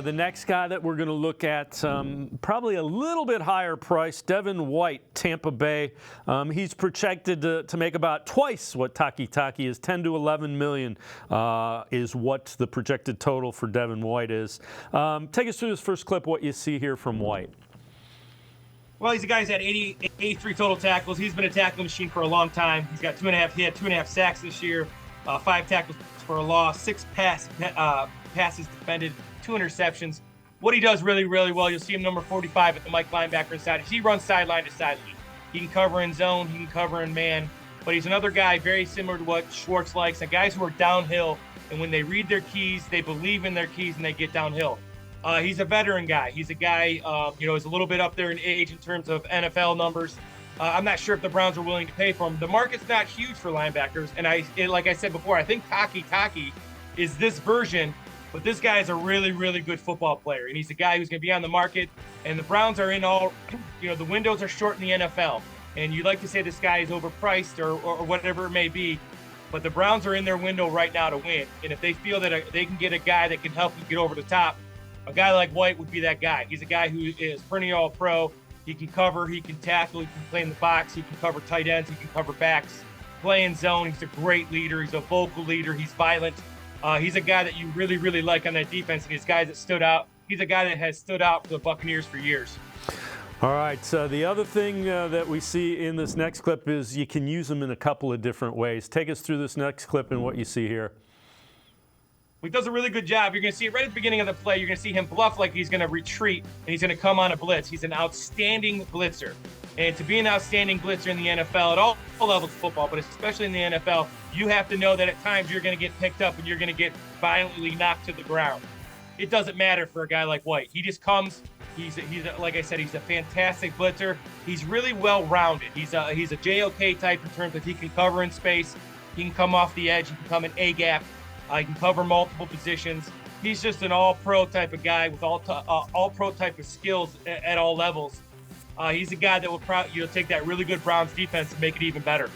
The next guy that we're going to look at, probably a little bit higher price, Devin White, Tampa Bay. He's projected to make about twice what Taki is. 10 to 11 million is what the projected total for Devin White is. Take us through this first clip, what you see here from White. Well, he's a guy who's had 83 total tackles. He's been a tackle machine for a long time. He's got 2.5 sacks this year, 5 tackles for a loss, 6 passes defended, 2 interceptions. What he does really, really well, you'll see him number 45 at the Mike linebacker inside. He runs sideline to sideline. He can cover in zone, he can cover in man, but he's another guy very similar to what Schwartz likes, and guys who are downhill, and when they read their keys, they believe in their keys and they get downhill. He's a veteran guy. He's a guy, is a little bit up there in age in terms of NFL numbers. I'm not sure if the Browns are willing to pay for him. The market's not huge for linebackers, and like I said before, I think Taki is this version. But this guy is a really, really good football player, and he's a guy who's going to be on the market. And the Browns are in all, the windows are short in the NFL. And you'd like to say this guy is overpriced or whatever it may be, but the Browns are in their window right now to win. And if they feel that they can get a guy that can help them get over the top, a guy like White would be that guy. He's a guy who is perennial pro. He can cover, he can tackle, he can play in the box, he can cover tight ends, he can cover backs, play in zone. He's a great leader. He's a vocal leader. He's violent. He's a guy that you really, really like on that defense, and he's a guy that stood out. He's a guy that has stood out for the Buccaneers for years. All right, so the other thing that we see in this next clip is you can use him in a couple of different ways. Take us through this next clip and what you see here. He does a really good job. You're going to see it right at the beginning of the play. You're going to see him bluff like he's going to retreat, and he's going to come on a blitz. He's an outstanding blitzer. And to be an outstanding blitzer in the NFL at all levels of football, but especially in the NFL, you have to know that at times you're going to get picked up and you're going to get violently knocked to the ground. It doesn't matter for a guy like White. He just comes. Like I said, he's a fantastic blitzer. He's really well-rounded. He's a JOK type in terms of he can cover in space. He can come off the edge. He can come in A-gap. He can cover multiple positions. He's just an all-pro type of guy with all-pro type of skills at all levels. He's a guy that will take that really good Browns defense and make it even better.